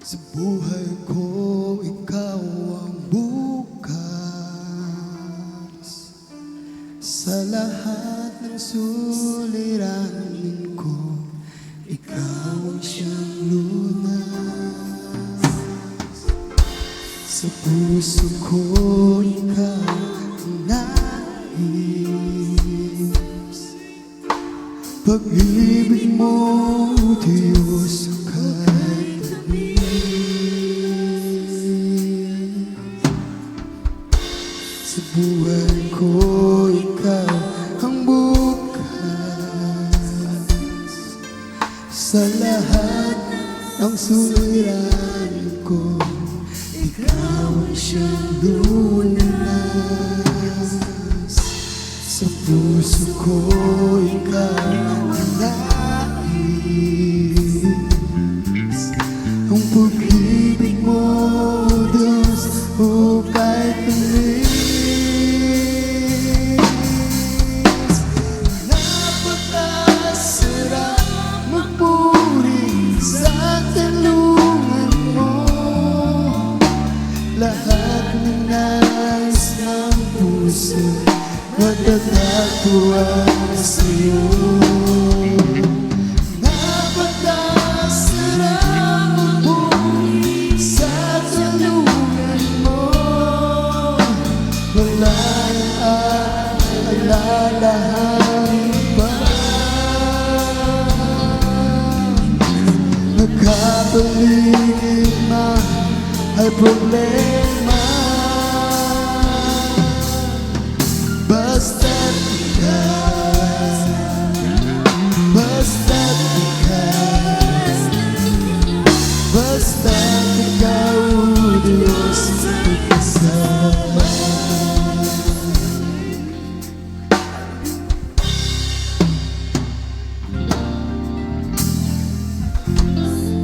Sa buhay ko, ikaw ang bukas. Sa lahat ng suliranin ko, ikaw ang siyang lunas. Sa puso ko, ikaw ang nais. Pag-ibig mo, Diyos, kahit sa buhay ko, ikaw ang bukas. Sa lahat ng suliranin ko, ikaw ang siyang lunas. Sa puso ko, ikaw ang nais. Ang pag-ibig mo, Diyos, o kahit tamis. Lahat ng nais ng puso matatagpuan sa'yo. Napakasarap magbuhay sa tulungan mo. Wala nang alalahanin pa. Nagkapaligid man ay problema, basta't ikaw, basta't ikaw, basta't ikaw, Diyos, kasama.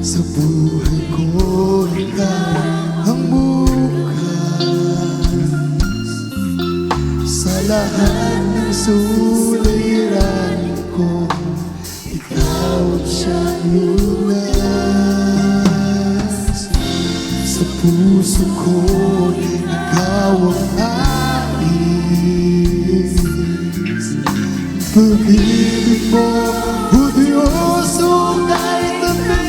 Sa buhay ko, ikaw ang bukas. Sa lahat ng suliranin ko, ikaw ang siyang lunas. Sa puso ko, ikaw ang nais. Pag-ibig mo, o Diyos, o kahit tamis.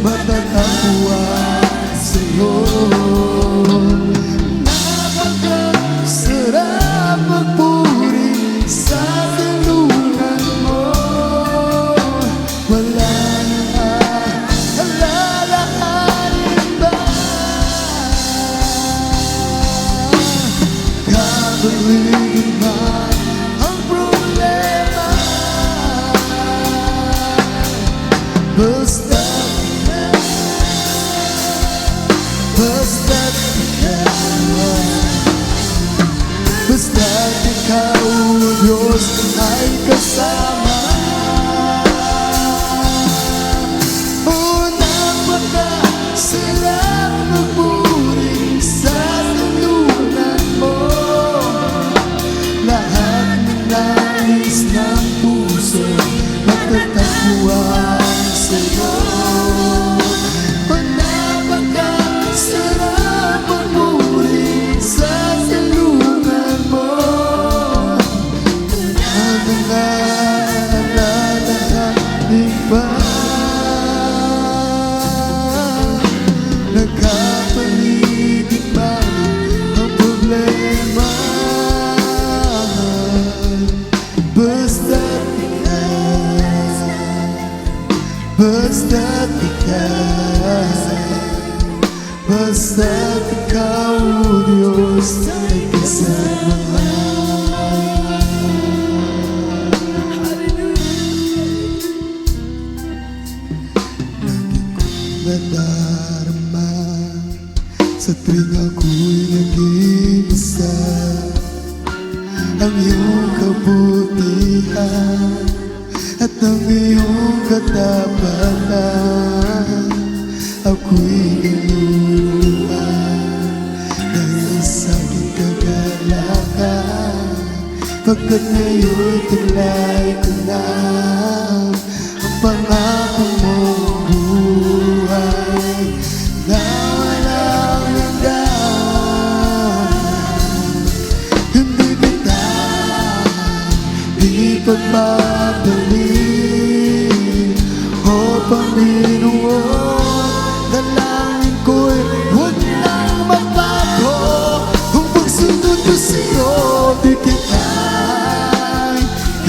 Matatagpuan sa'yo. Napakasarap magpuri sa tulungan mo. Wala nang alalahanin ba? Kapaligid man ang problema, basta basta't ikaw, Diyos, ay kasama. O napakasarap magpuri sa tulungan mo. Lahat ng nais ng puso matatagpuan sa'yo. Nagkapaligid pa ang problema, basta't ikaw, basta't ikaw, basta't ikaw, Diyos, ay kasama. Nadarama sa tuwing ako'y nag-iisa, ang iyong kabutihan at ang iyong katapatan ako'y naluluha dahil sa aking kagalakan. Pagkat ngayon'y taglay ko na ang pangako mong buhay na walang hanggan. Hindi kita ipagpapalik, o Panginoon. Dalangin ko'y huwag nang magbago. Kung pagsunod ko sa'yo, di kita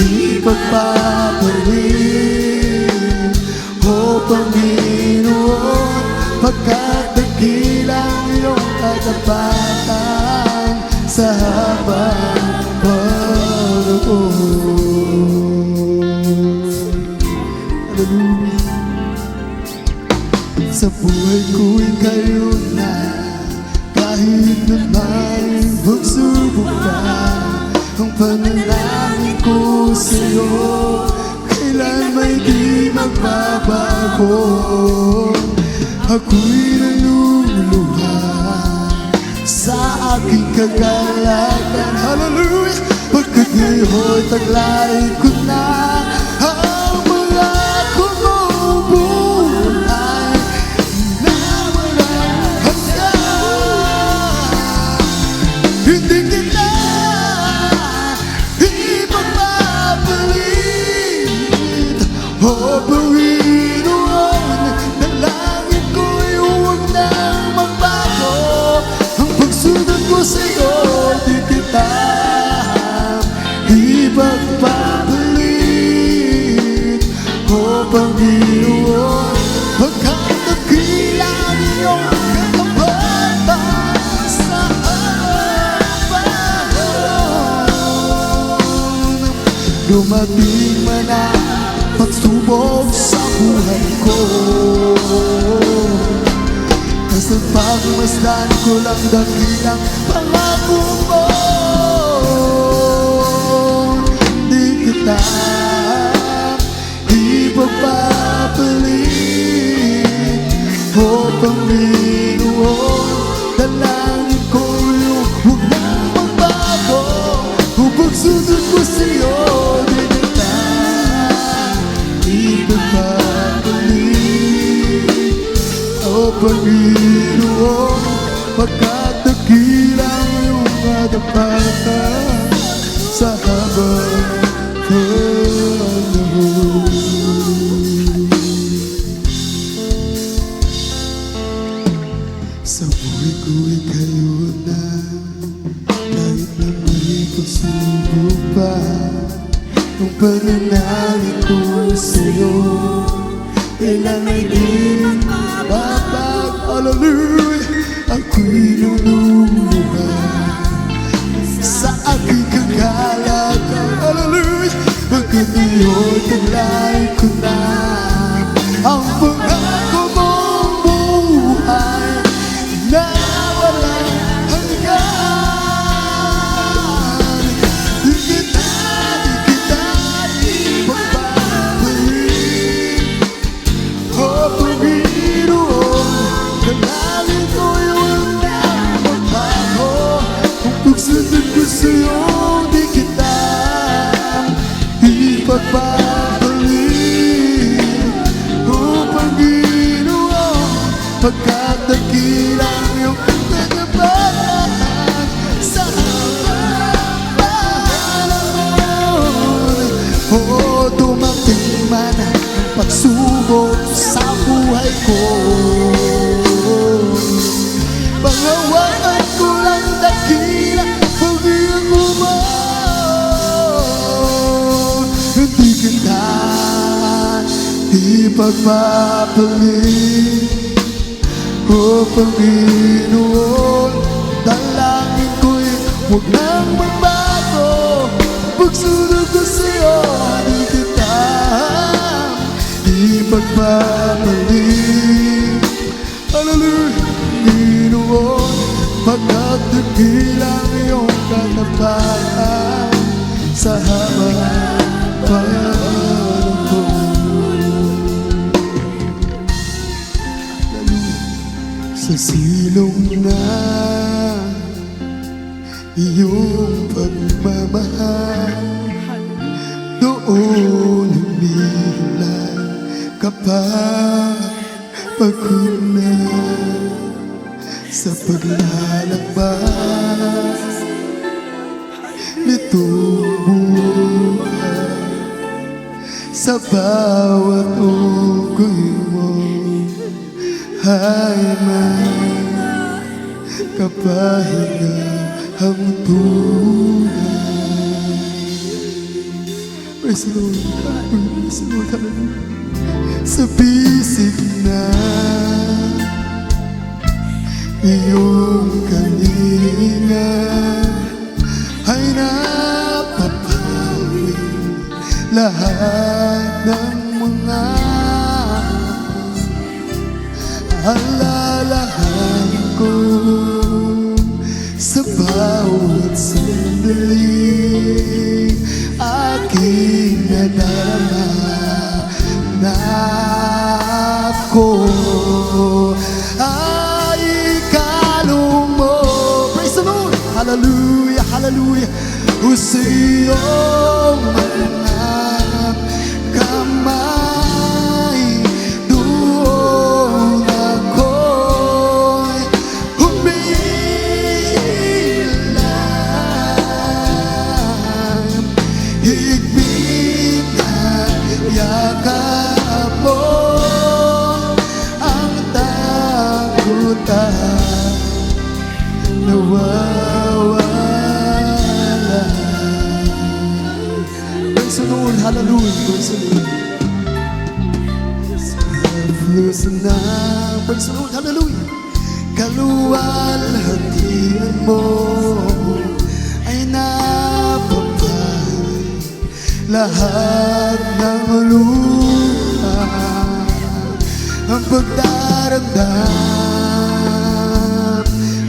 ipagpapalik, o Panginoon. Pagkat dakilang iyong katapatan sa habang panahon. Hallelujah. Sa buhay ko'y kayo na, kahit na may pagsubok pa. Ang panalangin ko sa'yo, kailan may di magbabago. Ako'y naluluha sa aking kagalakan. Hallelujah! Pagkat ngayon'y taglay ko na ang mga kumubuhay na walang hanggan. Hindi kita ipagpapalit, o Panginoon. Dalangin ko'y huwag nang magbago. Ang pagsunod ko sa'yo, di kita ipagpapalit, o Panginoon. Pagkat dakilang iyong katapatan sa panahon. Dumating man ang pagsubok sa buhay ko, kasta't pagmasdan ko lang dakilang pangako mo. Di kita ipagpapalit, o Panginoon. Dalangin ko yung huwag nang magbago. Kung pagsunod ko sa'yo, di kita ipagpapalit, o Panginoon. Pagkat dakilang iyong katapatan sa habang panahon. Sa buhay ko'y kayo na, kahit na may pagsubok pa. Ang pananalig ko sa'yo, kailan ay di magbabago. Hallelujah! Ako'y naluluha sa aking kagalakan. Hallelujah! Pagkat ngayon'y taglay ko na ang pangako mong buhay na walang hanggan. Di kita ipagpapalik, o Panginoon. Dalangin ko'y huwag nang magbago. Kung pagsunod ko sa'yo, di kita ipagpapalik, o Panginoon. Pagkat dakilang iyong katapatan sa habang panahon. O dumating man ang pagsubok sa buhay ko, panghawakan ko lang dakila pag-iyak mo. Hindi kita ipagpapalit, o Panginoon. Dalangin ko'y huwag nang magbago. Pagsunod ko sa'yo, di kita ipagpapalit. Hallelujah! Panginoon, pagkat dakilang iyong katapatan sa habang panahon. Hallelujah! Silong na iyong pagmamahal, doon humihilan kapag pagod na sa paglalakbay nitong buhay. Sa bawat ugoy mo ay may kapahinga ang tunay. Praise the Lord, praise the Lord, hallelujah. Sa bisig na iyong kalinga ay napapawi lahat ng mga alalahanin ko sa bawat sandali. Aking nadarama na ako ay ikalong mo. Praise the Lord! Hallelujah, hallelujah. O sa iyong mga kamay, doon ako'y humihilang. Higpit na yakap mo ang takutan nawawala. Praise the Lord, hallelujah, praise the Lord. Selfless na, praise the Lord, hallelujah. Kaluwalhatian mo ay napapay lahat ng luha, ang pagdaramdam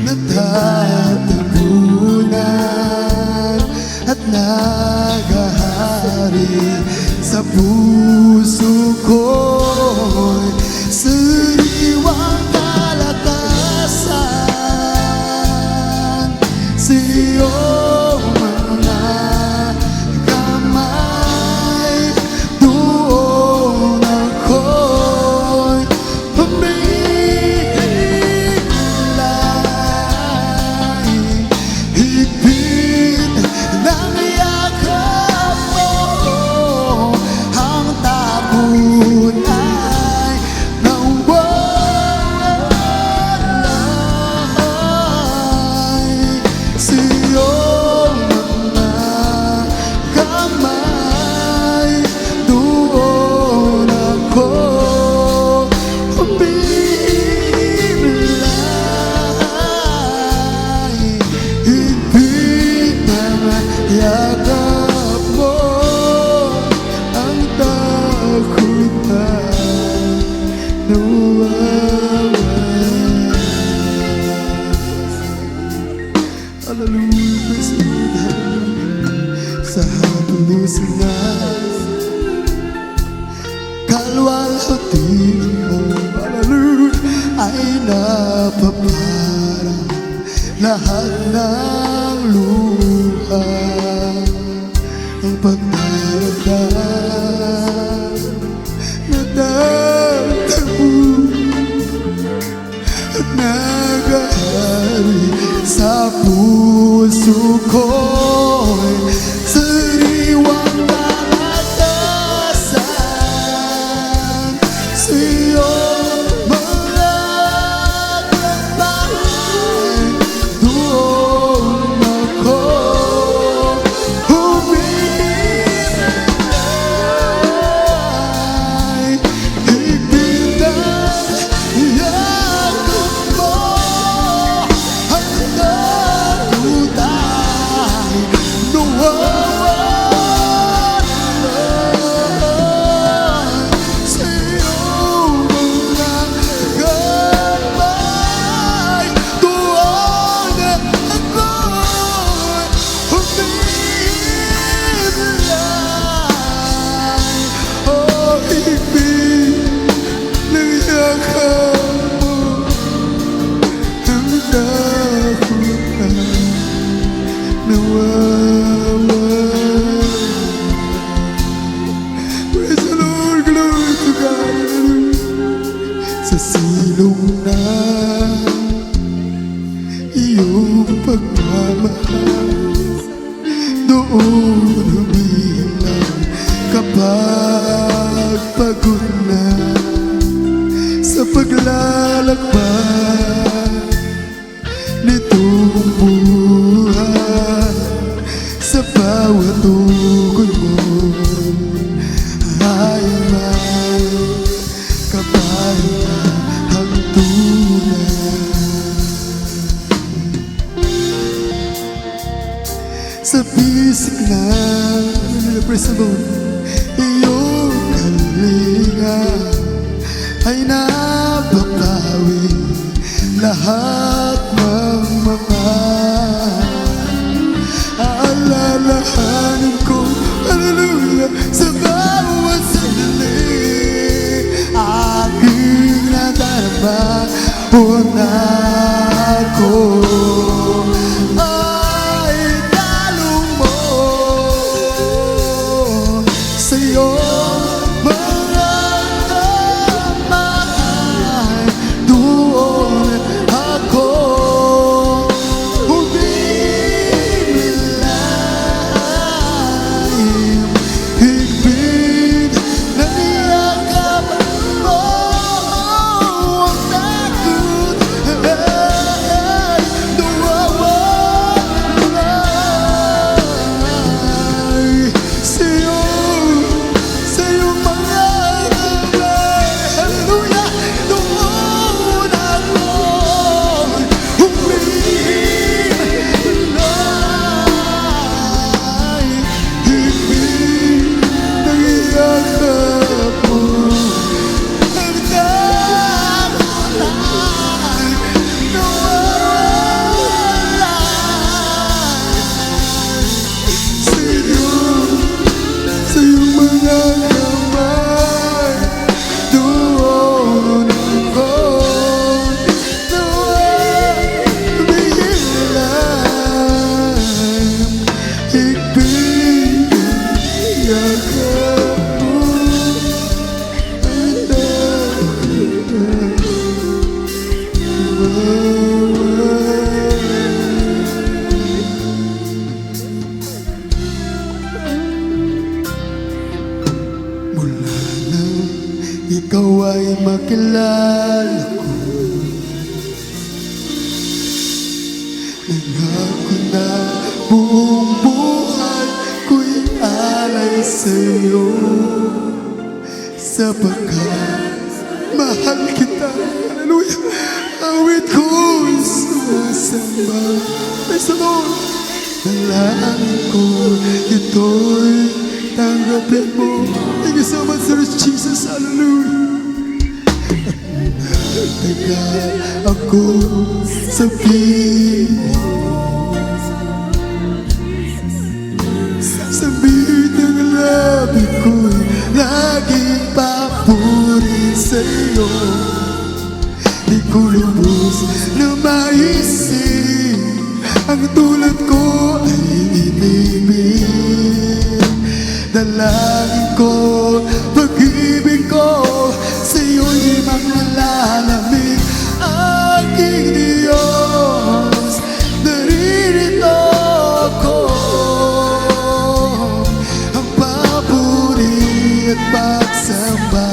natatabunan at nagahari sa puso ko'y sariwang kalakasan. Sa iyong mga kamay, doon ako'y humihilay. Higpit ng yakap mo, ang takot ay nawawalay. Sa iyong mga kamay, doon ako humihilay. Higpit ng yakap mo, ang takot ay nawawala. Hallelujah, praise the Lord, hallelujah. Sa haplusin na kalwalhatian mo, hallelujah, ay napaparang lahat ng luha, ang pagdaramdam natatabu at nagahari sa puso ko'y sariwang kalakasan. Sa iyong mga kamay, doon ako humihilay. Higpit ang yakap mo, ang takutan nawawala. nawawala. Praise the Lord, glory to God. Sa silong na iyong pagmamahal, doon humilang kapag pagod na sa paglalakbay nitong buhay. Sa bawat tugon mo ay may kabayang tunay. Sa bisig na praise the Lord, iyong kalinga ay nababawi lahat ng mga aalalahanin ko. Hallelujah! Sa bawat sandali aking nadarama o nako ay dalong mo sa iyong mga kamay. Doon ako umiilalim, higpit na niyakap mo ang takot ay nawawala. Sa iyong mga kamay, hallelujah, doon ako umiilalim, higpit na niyakap mo ang takot ay nawawala. Sa iyong mga kamay, doon ako umiilalim, higpit na niyakap mo ang takot mula nang ikaw ay makilala ko. Nangako na buong buhay ko'y alay sa'yo, sapagkat mahal kita. Hallelujah! Awit ko'y sumasamba. Praise the Lord! Dalangin ko ito'y tanggapin mo. Thank you so much, Lord Jesus. Hallelujah! Tagal ako sa piling, sa bitang labi ko'y laging papuri sa'yo. Di ko lubos na maisip ang tulad ko ay inibig. Dalangin ko, pag-ibig ko sa'yo'y manalalamig. Aking Diyos, naririto ko, ang papuri at pagsamba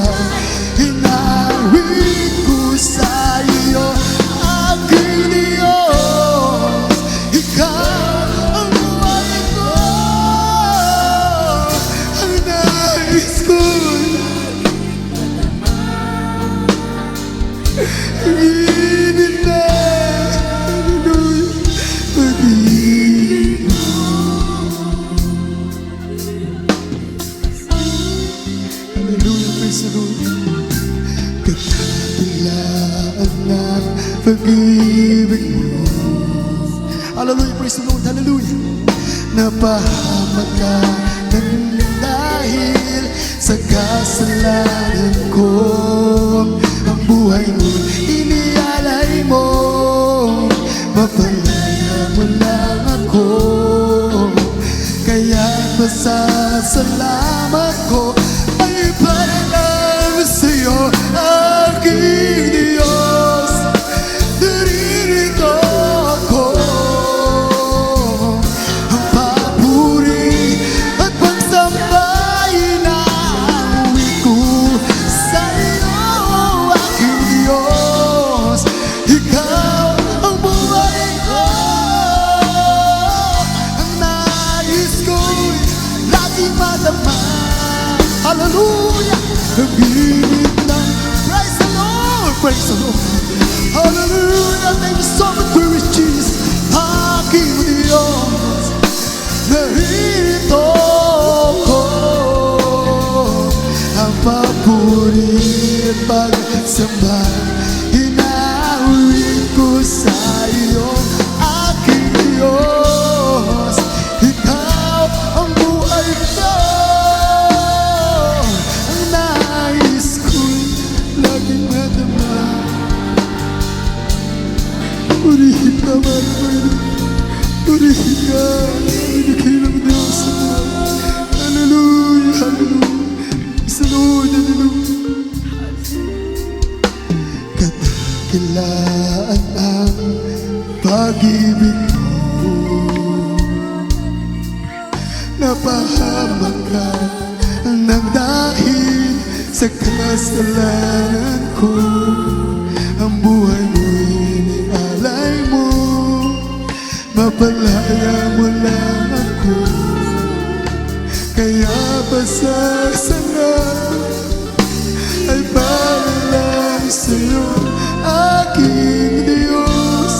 hinawin ko sa iyo. Aking Diyos, ikaw ang buhay ko, ang nais ko'y ibig na. Hallelujah! Pag-ibig, hallelujah, praise the Lord. Katakilaan ng pag-ibig mo. Hallelujah, praise the Lord, hallelujah. Napahamak ka ng dahil sa kasalanan ko. Ang buhay mo inialay mo, mapalaya mo lang ako. pasasalamat ko ay para lang sa'yo, aking Diyos. Naririto ako, ang papuri at pagsambay na uwi ko sa'yo, aking Diyos. Ikaw ang buhay ko, ang nais ko'y laging madama. Hallelujah! Nag-ibig ng praise the Lord, praise the Lord. Hallelujah! Thank you so much, praise Jesus. Aking Diyos, narito ko, ang papuri at pagsamba hinawin ko sa iyo, aking Diyos. Ikaw ang buhay ko, ang nais ko'y laging madama. Purihin naman ko yun, purihin ka, nakilang Diyos. Hallelujah, hallelujah, sa Lord, hallelujah. Kadakilaan ang pag-ibig mo, napahamak ka ng dahil sa kasalanan ko. Ang buhay mo'y inialay mo, mapalaya mo lang ako. Kaya pasasalamat ay para lang sa'yo, aking Diyos.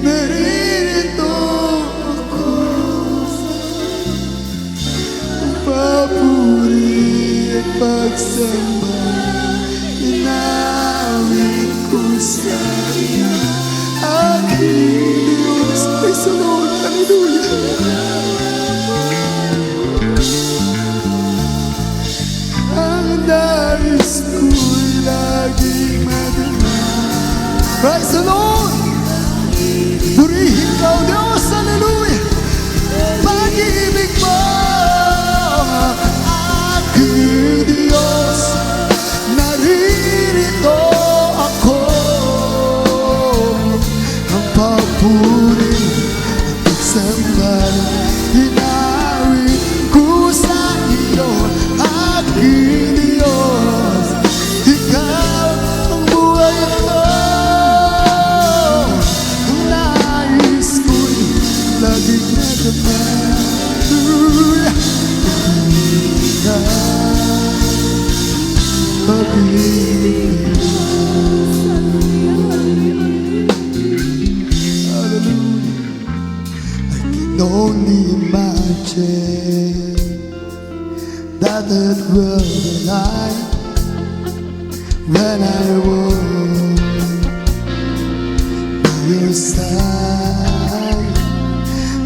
Naririto ako, ang papuri at pagsamba inawin ko sa iyo, aking Diyos. Praise the Lord, hallelujah. Ang nais ko'y laging madama. Praise the Lord! Purihin ka, O Diyos, hallelujah! Pag-ibig mo, aking Diyos, naririto ako, ang papuri at pagsambal hinawin ko sa iyo, aking Diyos. Ikaw ang buhay ko, ang nais ko'y laging madama. Hallelujah! Pag-ibig, hallelujah. I can only imagine that will be like when I was by your side.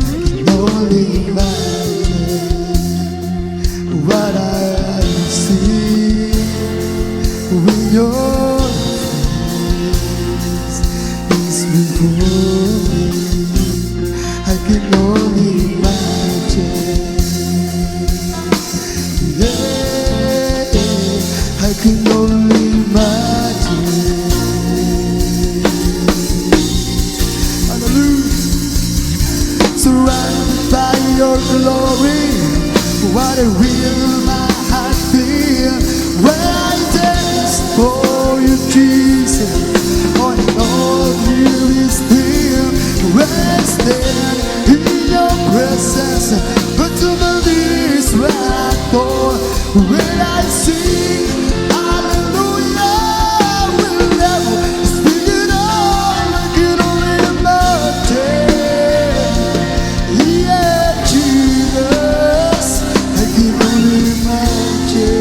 I can only imagine what I see when your face is before me. I can only imagine. Yeah, I can only imagine. Hallelujah. Surrounded by your glory, what a will my heart feel when I dance for you, Jesus. All in all, you is there, resting in your presence. But to believe is right for when I sing hallelujah, will never speak it all. I can only imagine. Yeah, Jesus, I can only imagine.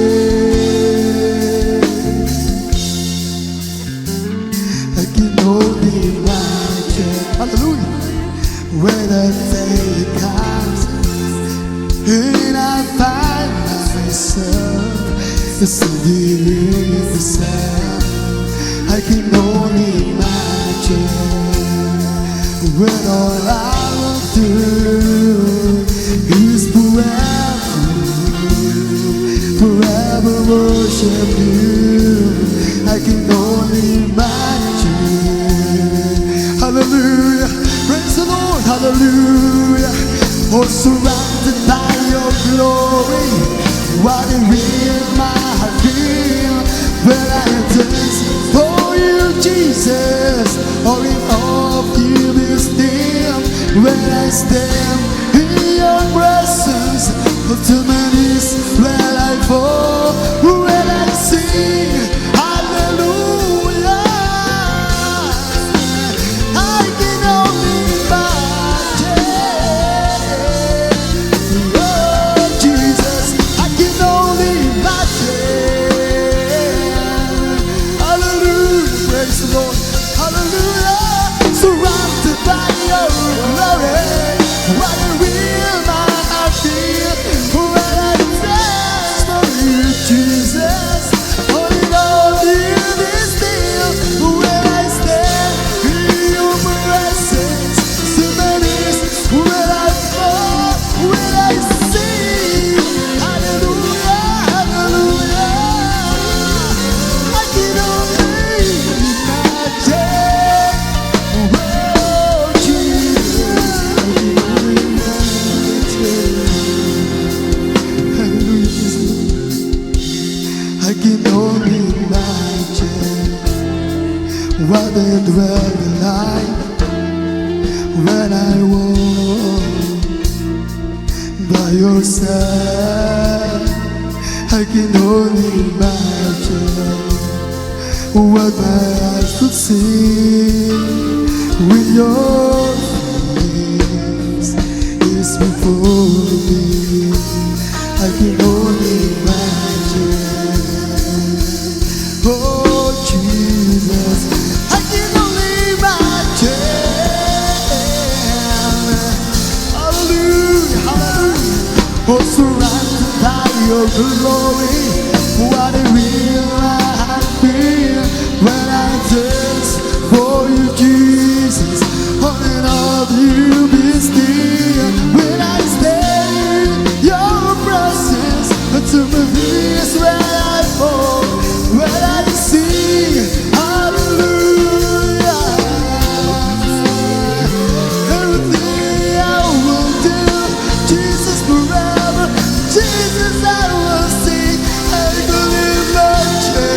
I can only imagine. Hallelujah. When the day comes and I find myself standing in the sun, I can only imagine when all I will do is forever worship you. I can only imagine. Hallelujah, praise the Lord, hallelujah. Oh, surrounded by your glory, what a real my heart feel when I dance for you, Jesus. All in all of you be still when I stand in your presence. To my knees when I fall, when I sing hallelujah. I can only imagine. Oh Jesus, I can only imagine. Hallelujah, praise the Lord, hallelujah. Surrounded by your glory, what a real my heart feel when I dance for you, Jesus. Only love you is still when I stand in your presence. To my knees when I fall, when I sing hallelujah, hallelujah. I can only imagine. Oh Jesus, I can only imagine. Hallelujah. I can only imagine what they dwell like when I walk by your side. I can only imagine what my eyes could see when your face is before me. I can only imagine. Oh Jesus, I can only imagine. Hallelujah, hallelujah. Oh, surrounded by your glory, what a real I feel when I dance for you, Jesus. All in all you be still when I stand in your presence. To my knees when I fall, when I sing hallelujah. Everything I will do, Jesus forever, Jesus I will sing. I can imagine.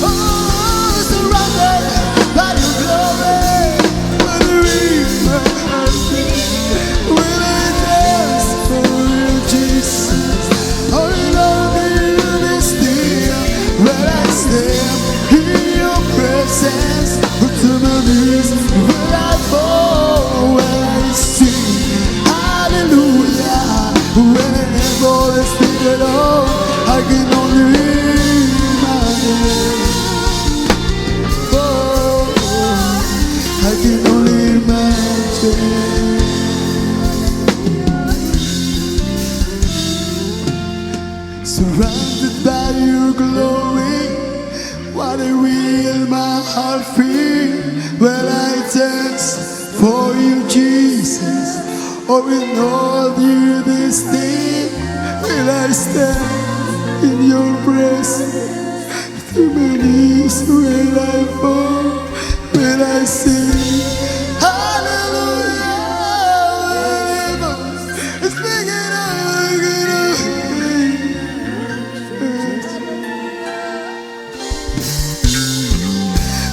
Oh, surrounded by your glory, what a river I feel when I dance for you, Jesus. Oh, love you be still when I stand in your presence. To my knees when I fall, when I sing hallelujah. When I voice sing it all, I can only imagine. Oh, I can only imagine. Surrounded by your glory, what a real my heart feel when I dance for you, Jesus. Oh, in all you this day, when I stand in your presence. To my knees when I fall, when I sing hallelujah. Whenever it's bigger,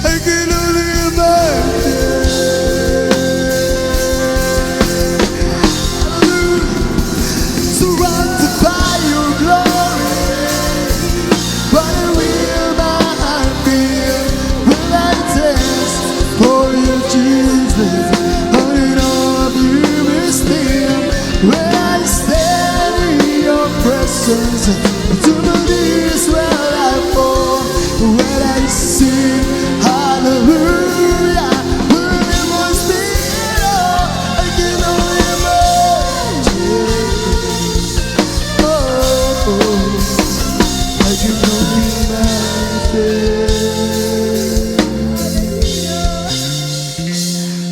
I can only imagine. Surrounded by your glory, what a real my heart feel when I dance for you, Jesus. All in all of you is still when I stand in your presence. To my knees when I fall, when I sing hallelujah. When it was me, I can only imagine. Oh, I can only imagine.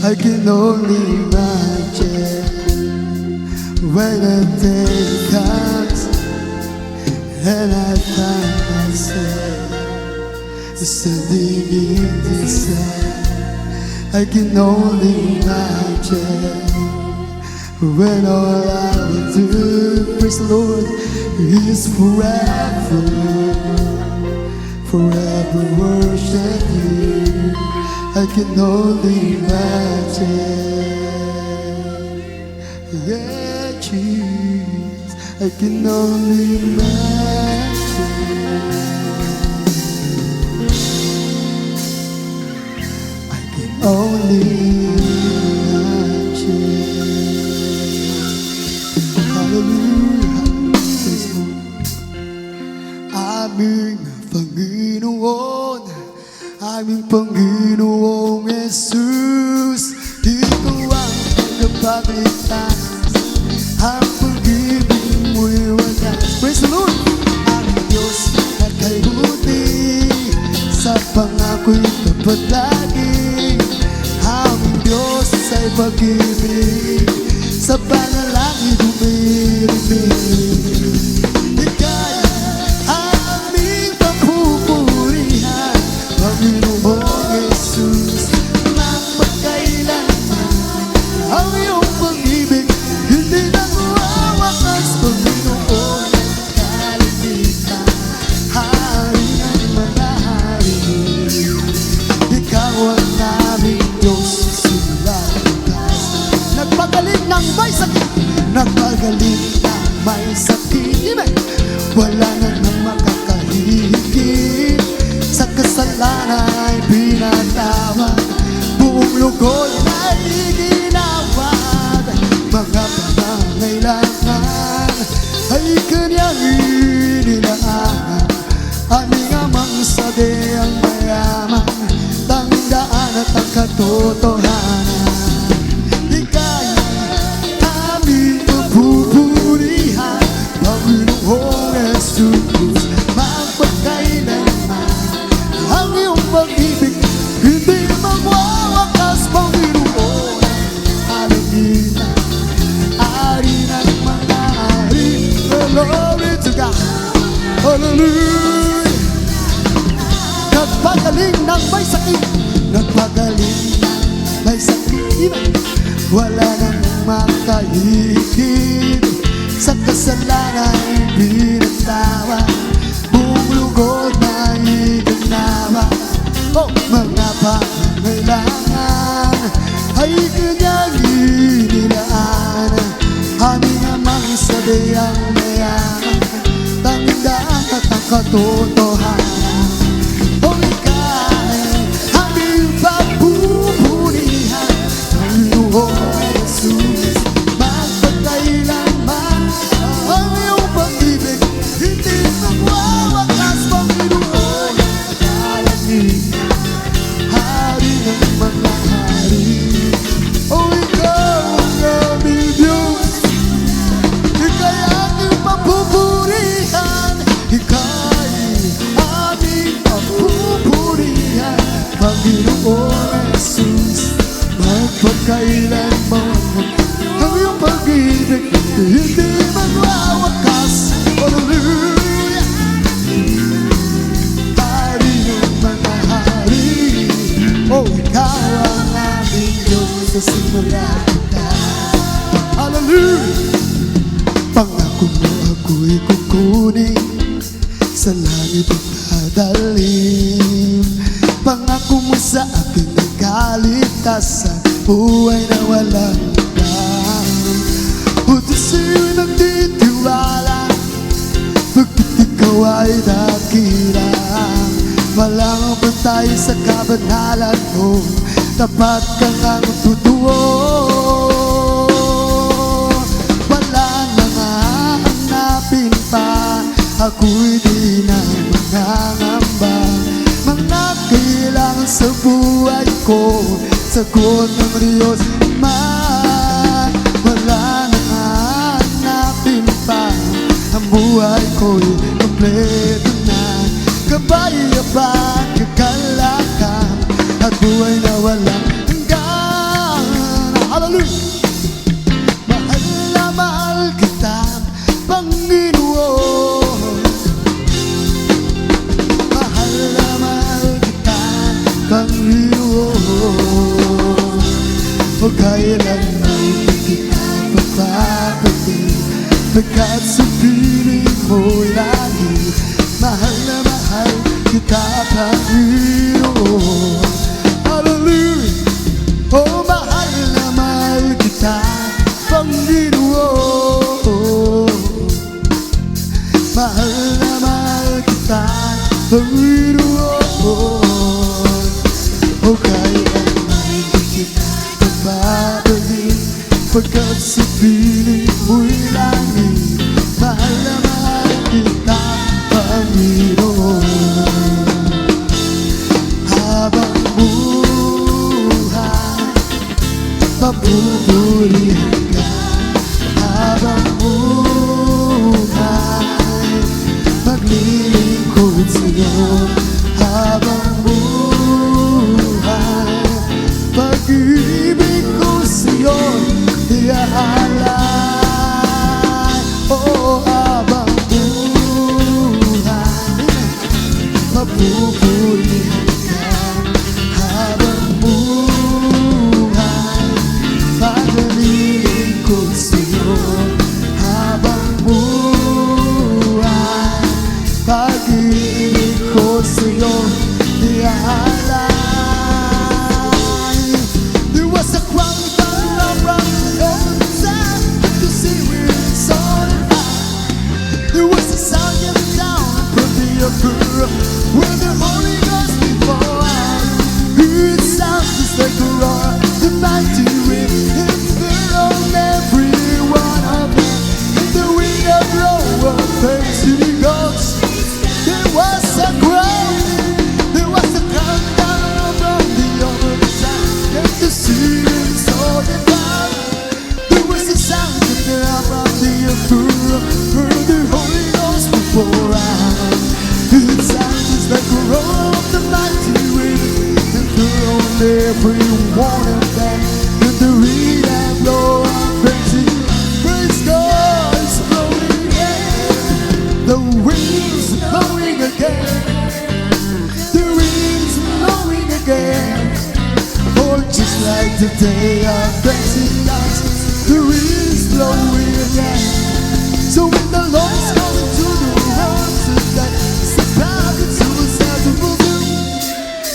I can only imagine when the day comes and I find myself standing in this land, I can only imagine when all I will do, praise the Lord, is forever, forever worship you. I can only imagine, yeah, Jesus, I can only imagine. I can only imagine. Hallelujah, praise the Lord. Aming Panginoon, aming Panginoong Jesus, Ikaw ang tagapagligtas, ang pag-ibig mo'y wagas. Praise the Lord! Aming Diyos na kay buti, sa pangako'y tapat lagi. Aming Diyos ay pag-ibig, sa panalangin dumirinig. Ika'y aming papupurihan, Panginoong Jesus, magpagkailanman. Ang iyong pag-ibig hindi na mawawakas, Panginoon ng kaligtasan, Hari ng mga hari. Ikaw ang aming Diyos, sulat bukas. Nagpagaling ng may sakit, nagpagaling ng may sakit. Amen. Wala na nang makakahigit, sa kasalanan ay pinatawad, buong lugod ay ginawad. Mga pangangailangan ay kanyang inilaan. Aming amang sabi ang mayaman, tanging daan at ang katotohanan. Ika'y aming papupurihan, Panginoong Jesus, magpagkailanman. Ang iyong pag-ibig hindi magwawakas, Panginoon ang alagina, Ari ng mga ari. Glory to God, hallelujah. Nagpagaling ng may sakit, nagpagaling ng may sakit. Wala nang makahigit, sa kasalanan ay pinatawad, buong lugod na iginawa. Oh, mga pangangailangan ay kanyang inilaan. Aming amang sabi ang mayaman, tanging daan at ang katotohanan. Oh, ika'y aming papupurihan, Panginoong Jesus, magpagkailanman. Ang iyong pag-ibig hindi magwawakas, Panginoon ng kaligtasan, Hari ng mga hari. Oh, ikaw ang aming Diyos, ika'y aking papupurihan. Ika'y aming papupurihan, Panginoong Jesus, magpagkailanman. Ang iyong pag-ibig hindi magwawakas. Hallelujah, Hari ng mga hari. Oh, ikaw ang aming Diyos sa simula. Hallelujah. Pangako mo ako'y kukunin, sa langit at dadalhin. Pangako mo sa akin ay kaligtasan, buhay na walang hanggan. Buti sa'yo'y nagtitiwala, pagkat ikaw ay dakila. Walang bantay sa kabanalan mo, tapat kang ang totoo. Wala nang hahanapin pa, ako'y di na mangangamba. Mga kailangan sa buhay ko, sagot ng Diyos man. Wala nang hahanapin pa, ang buhay ko'y kompleto na. Kapayapaan, kagalakan, at buhay na walang hanggan. Hallelujah! Mahal na mahal O kailan may kita papapatid, pagkat sa piling mo lagi. Mahal na mahal kita, Panginoon. Hallelujah. Oh, mahal na mahal kita, Panginoon. Mahal na mahal kita, Panginoon. O kailan may kita papabalik, pagkat sa piling mo'y langit. Mahal na mahal kita, Panginoon. Habang buhay, papupurihan ka. Habang buhay, maglilingkod sa'yo. Habang buhay, pag-ibig ko sa'yo iaalay. Oh, habang buhay, mapupurihan ka. Habang buhay, maglilingkod sa'yo. Habang buhay, pag-ibig ko sa'yo iaalay. There was a crown around all the time to see where it's all about. There was a sound coming down from the upper, where the Holy Ghost before us. It sounds just like a roar, the mighty wind, it fell on every one of them. In the wind of blow of Pentecost, there was a crown, there was a countdown from the other side, and the sea is all about. There was a sound coming out from the upper, where the Holy Ghost before us. It sounds just like a roar of the mighty wind, and fell on every one of them. In the wind and blow of Pentecost, praise God, it's blowing again. The wind's blowing again. The wind's blowing again. Oh, just like the day of Pentecost, the wind's blowing again. So when the Lord's coming to the world today, step out into His heavenly view.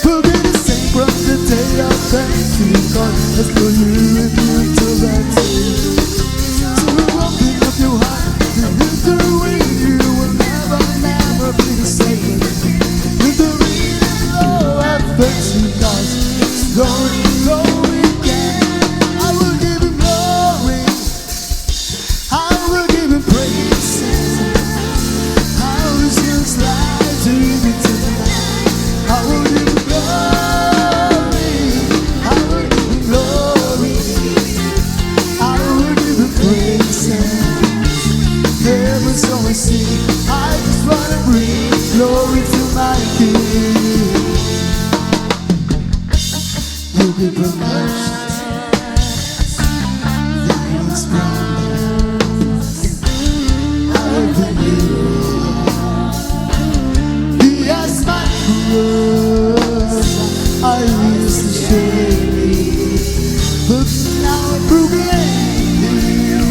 We'll be the same from the day of Pentecost as for you and you to that day. So open up your heart to hit the wind. You will never, never be the same. In the wind and blow of Pentecost, it's blowing, blowing again. I will give Him glory, I will give Him praise. I will just lie to Him tonight. I will give Him glory, I will give Him glory, I will give Him praise. Every song I sing, I just wanna bring glory to my King. You give promotions, things promise. I will you. He has my cross, I used to share it, but now I proclaim Him.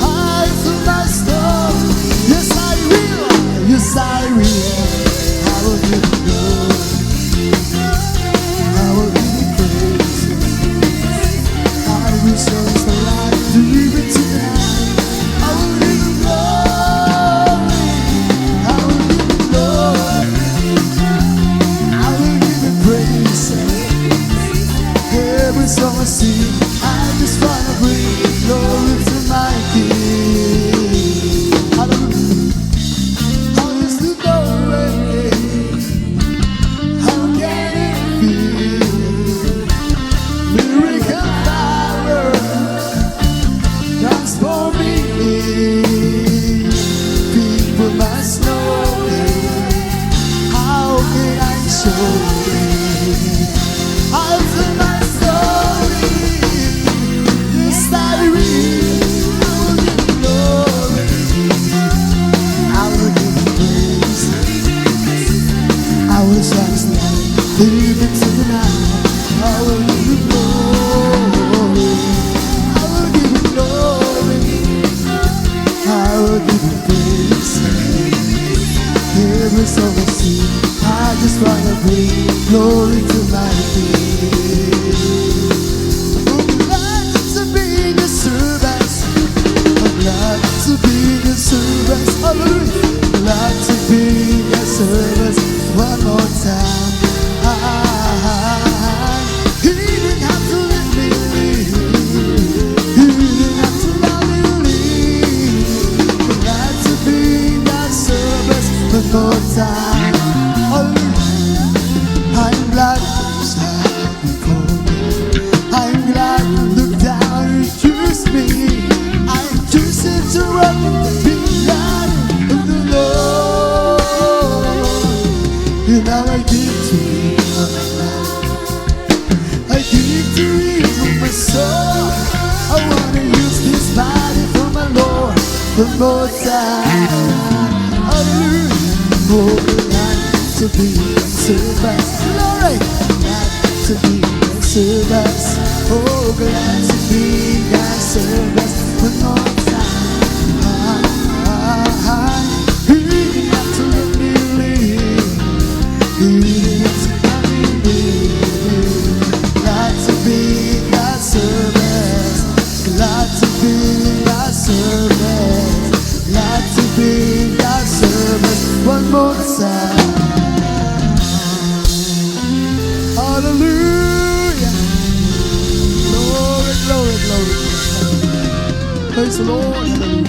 I feel my story. Yes, I will. Yes, I will. I will give Him glory, I will give Him praise. I will show His light to you tonight. I will give Him glory, I will give Him glory, I will give Him praise. Every song I sing, I just wanna bring glory to my King. Hallelujah. How is the glory? How can it feel? Miracle power transform me. People must know it. How can I show it? I'll tell my story. one more time. Hallelujah. I'm glad you stand before me. I'm glad you look down and choose me. I choose to run in the vineyard of the Lord. And now I give to you all my life. I give to you my soul. I wanna use this body for my Lord one more time. Hallelujah. Oh, glad to be your service. Glory. Glad to be your service. Oh, glad to be your service one more time. He didn't have to let me live. He didn't have to let me live. Glad to be your service. Glad to be your service. Glad to be your service one more time. Hallelujah. Glory, glory, glory. Praise the Lord. Hallelujah.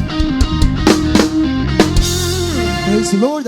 Praise the Lord.